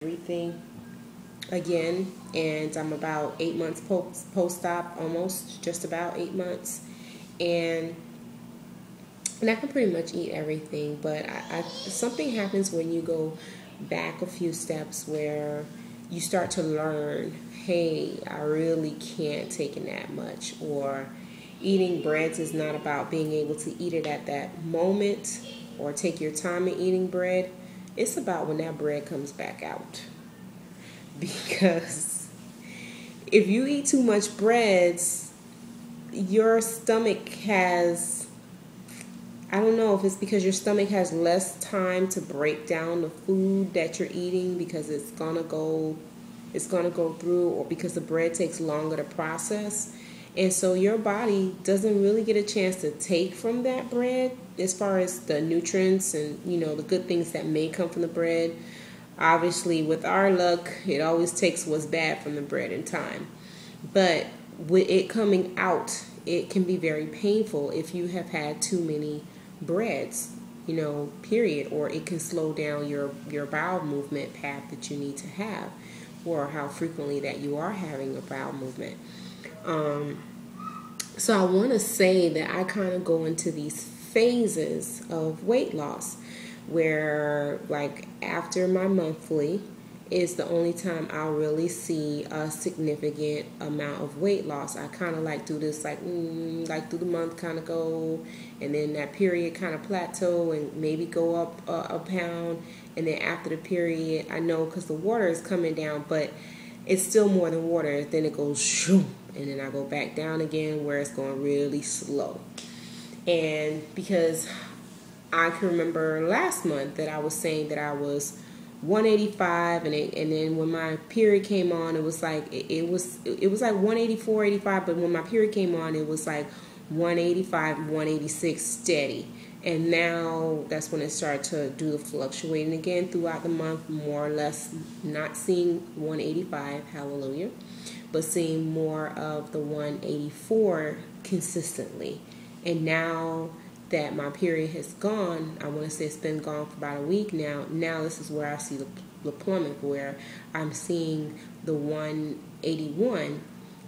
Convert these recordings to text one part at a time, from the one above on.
everything again, and I'm about 8 months post-op, almost just about 8 months, and I can pretty much eat everything, but something happens when you go back a few steps where you start to learn, hey, I really can't take in that much, or eating breads is not about being able to eat it at that moment or take your time in eating bread. It's about when that bread comes back out. Because if you eat too much breads, your stomach has, I don't know if it's because your stomach has less time to break down the food that you're eating because it's gonna go through, or because the bread takes longer to process. And so your body doesn't really get a chance to take from that bread as far as the nutrients and, the good things that may come from the bread. Obviously, with our luck, it always takes what's bad from the bread in time. But with it coming out, it can be very painful if you have had too many breads, period. Or it can slow down your bowel movement path that you need to have, or how frequently that you are having a bowel movement. So I want to say that I kind of go into these phases of weight loss where, like, after my monthly is the only time I'll really see a significant amount of weight loss. I kind of like do this like through the month kind of go, and then that period kind of plateau and maybe go up a pound, and then after the period, I know because the water is coming down, but it's still more than water. Then it goes shoom, and then I go back down again where it's going really slow. And because I can remember last month that I was saying that I was 185, and then when my period came on, it was like it was like 184, 85, but when my period came on, it was like 185, 186 steady. And now that's when it started to do the fluctuating again throughout the month, more or less, not seeing 185, hallelujah, but seeing more of the 184 consistently. And now that my period has gone, I want to say it's been gone for about a week now. Now this is where I see the plummet, where I'm seeing the 181.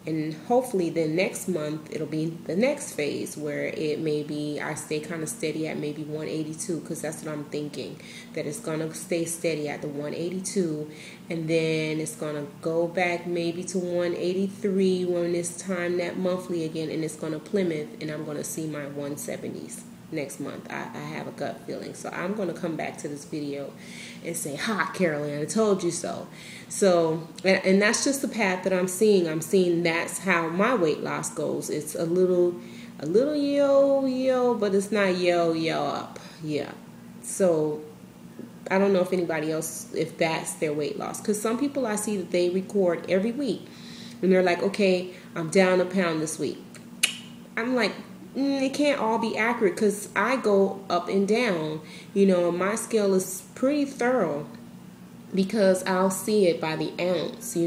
And hopefully then next month it'll be the next phase where it may be I stay kind of steady at maybe 182, because that's what I'm thinking, that it's going to stay steady at the 182, and then it's going to go back maybe to 183 when it's time that monthly again, and it's going to plummet, and I'm going to see my 170s next month. I have a gut feeling. So I'm going to come back to this video and say, ha, Carolyn, I told you so. So, and that's just the path that I'm seeing. I'm seeing that's how my weight loss goes. It's a little yo, but it's not yo up. Yeah. So I don't know if anybody else, if that's their weight loss. Because some people I see that they record every week. And they're like, okay, I'm down a pound this week. I'm like, it can't all be accurate, because I go up and down. My scale is pretty thorough, because I'll see it by the ounce.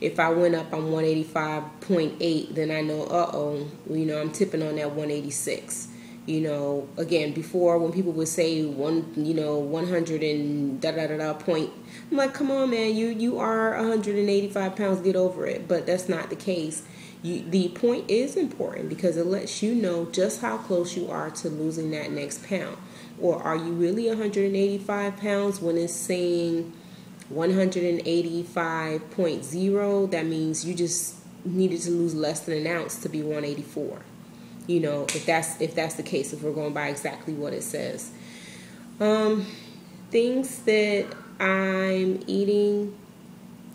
If I went up on 185.8, then I know, I'm tipping on that 186. Again, before when people would say 100 and da point, I'm like, come on, man, you are 185 pounds, get over it. But that's not the case. The point is important because it lets you know just how close you are to losing that next pound. Or are you really 185 pounds when it's saying 185.0? That means you just needed to lose less than an ounce to be 184. If that's the case, if we're going by exactly what it says. Things that I'm eating,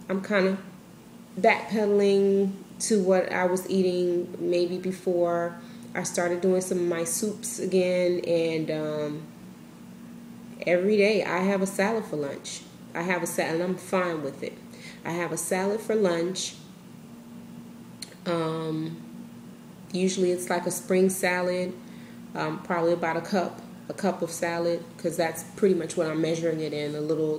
I'm kind of backpedaling to what I was eating maybe before. I started doing some of my soups again, and every day I have a salad for lunch. I have a salad, and I'm fine with it. I have a salad for lunch. Usually it's like a spring salad, probably about a cup of salad, because that's pretty much what I'm measuring it in. The little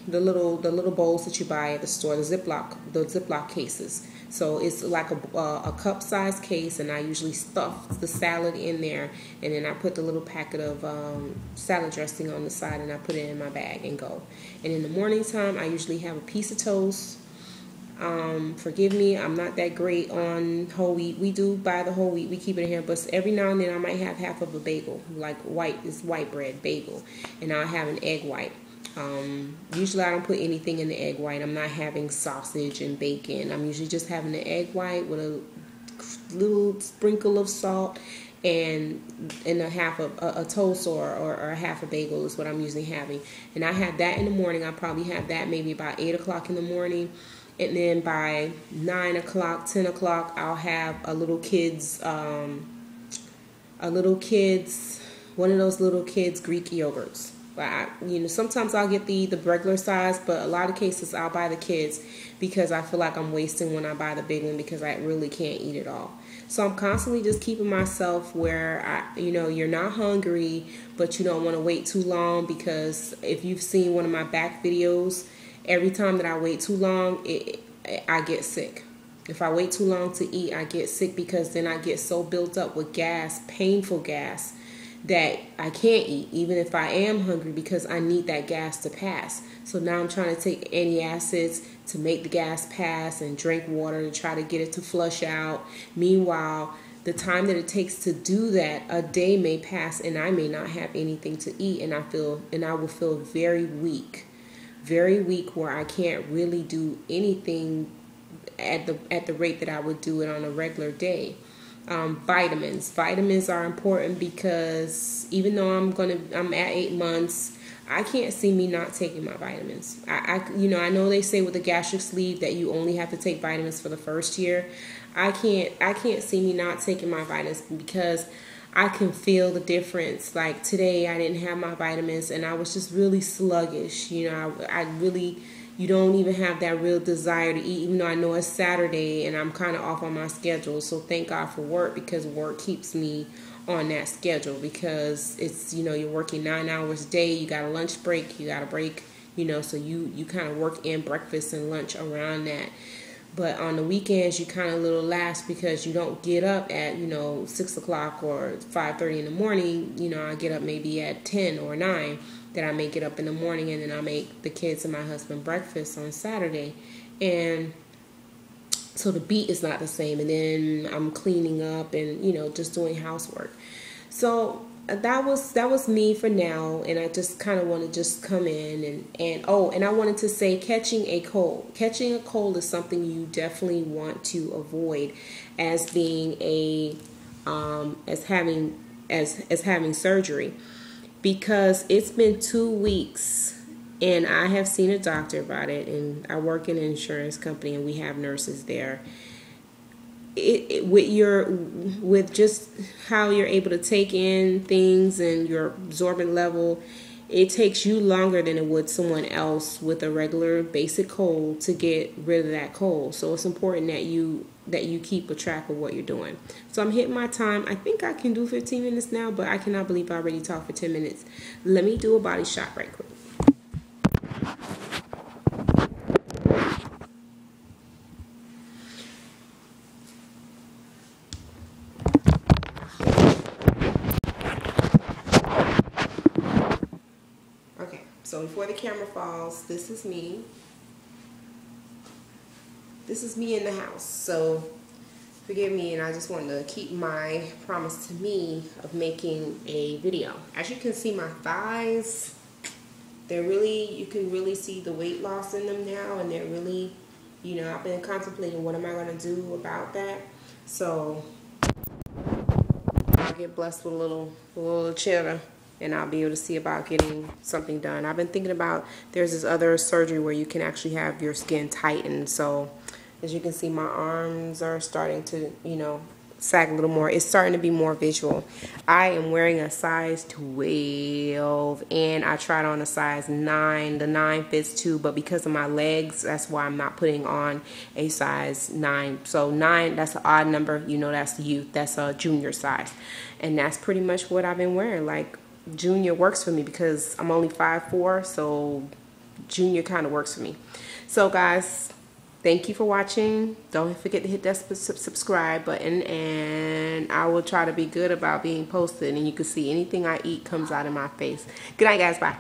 little bowls that you buy at the store, the Ziploc cases. So it's like a cup size case, and I usually stuff the salad in there, and then I put the little packet of salad dressing on the side, and I put it in my bag and go. And in the morning time, I usually have a piece of toast. Forgive me, I'm not that great on whole wheat. We do buy the whole wheat, we keep it in here, but every now and then I might have half of a bagel, like white bread bagel, and I'll have an egg white. Usually I don't put anything in the egg white. I'm not having sausage and bacon. I'm usually just having the egg white with a little sprinkle of salt and a half of a toast or a half a bagel is what I'm usually having. And I have that in the morning. I probably have that maybe about 8 o'clock in the morning. And then by 9 o'clock, 10 o'clock, I'll have one of those little kids Greek yogurts. Sometimes I'll get the regular size, but a lot of cases I'll buy the kids because I feel like I'm wasting when I buy the big one because I really can't eat it all. So I'm constantly just keeping myself where you're not hungry, but you don't want to wait too long, because if you've seen one of my back videos, every time that I wait too long, I get sick. If I wait too long to eat, I get sick because then I get so built up with gas, painful gas, that I can't eat even if I am hungry because I need that gas to pass. So now I'm trying to take antacids to make the gas pass and drink water to try to get it to flush out. Meanwhile, the time that it takes to do that, a day may pass and I may not have anything to eat, and I will feel very weak where I can't really do anything at the rate that I would do it on a regular day. Vitamins are important because even though I'm at 8 months, I can't see me not taking my vitamins. I know they say with the gastric sleeve that you only have to take vitamins for the first year. I can't see me not taking my vitamins because I can feel the difference. Like today, I didn't have my vitamins and I was just really sluggish. You don't even have that real desire to eat, even though I know it's Saturday and I'm kind of off on my schedule. So thank God for work, because work keeps me on that schedule, because it's, you're working 9 hours a day. You got a lunch break, you got a break, so you kind of work in breakfast and lunch around that. But on the weekends, you kind of a little lax because you don't get up at, 6 o'clock or 5:30 in the morning. I get up maybe at 10 or 9. That I may get up in the morning, and then I make the kids and my husband breakfast on Saturday. And so the beat is not the same. And then I'm cleaning up and, just doing housework. So that was me for now. And I just kind of want to just come in and I wanted to say catching a cold. Catching a cold is something you definitely want to avoid as being as having surgery. Because it's been 2 weeks and I have seen a doctor about it, and I work in an insurance company and we have nurses there. With just how you're able to take in things and your absorbent level, it takes you longer than it would someone else with a regular basic cold to get rid of that cold. So it's important that you keep a track of what you're doing. So I'm hitting my time. I think I can do 15 minutes now, but I cannot believe I already talked for 10 minutes. Let me do a body shot right quick. Okay, so before the camera falls, this is me. This is me in the house, so forgive me, and I just wanted to keep my promise to me of making a video. As you can see, my thighs, you can really see the weight loss in them now, and they're really, I've been contemplating what am I going to do about that. So I'll get blessed with a little cheddar, and I'll be able to see about getting something done. I've been thinking about, there's this other surgery where you can actually have your skin tightened. So as you can see, my arms are starting to, sag a little more. It's starting to be more visual. I am wearing a size 12 and I tried on a size 9. The 9 fits too, but because of my legs, that's why I'm not putting on a size 9. So 9, that's an odd number. That's the youth. That's a junior size. And that's pretty much what I've been wearing. Like, junior works for me because I'm only 5'4", so Junior kind of works for me. So guys, thank you for watching. Don't forget to hit that subscribe button, and I will try to be good about being posted, and you can see anything I eat comes out of my face. Good night, guys. Bye.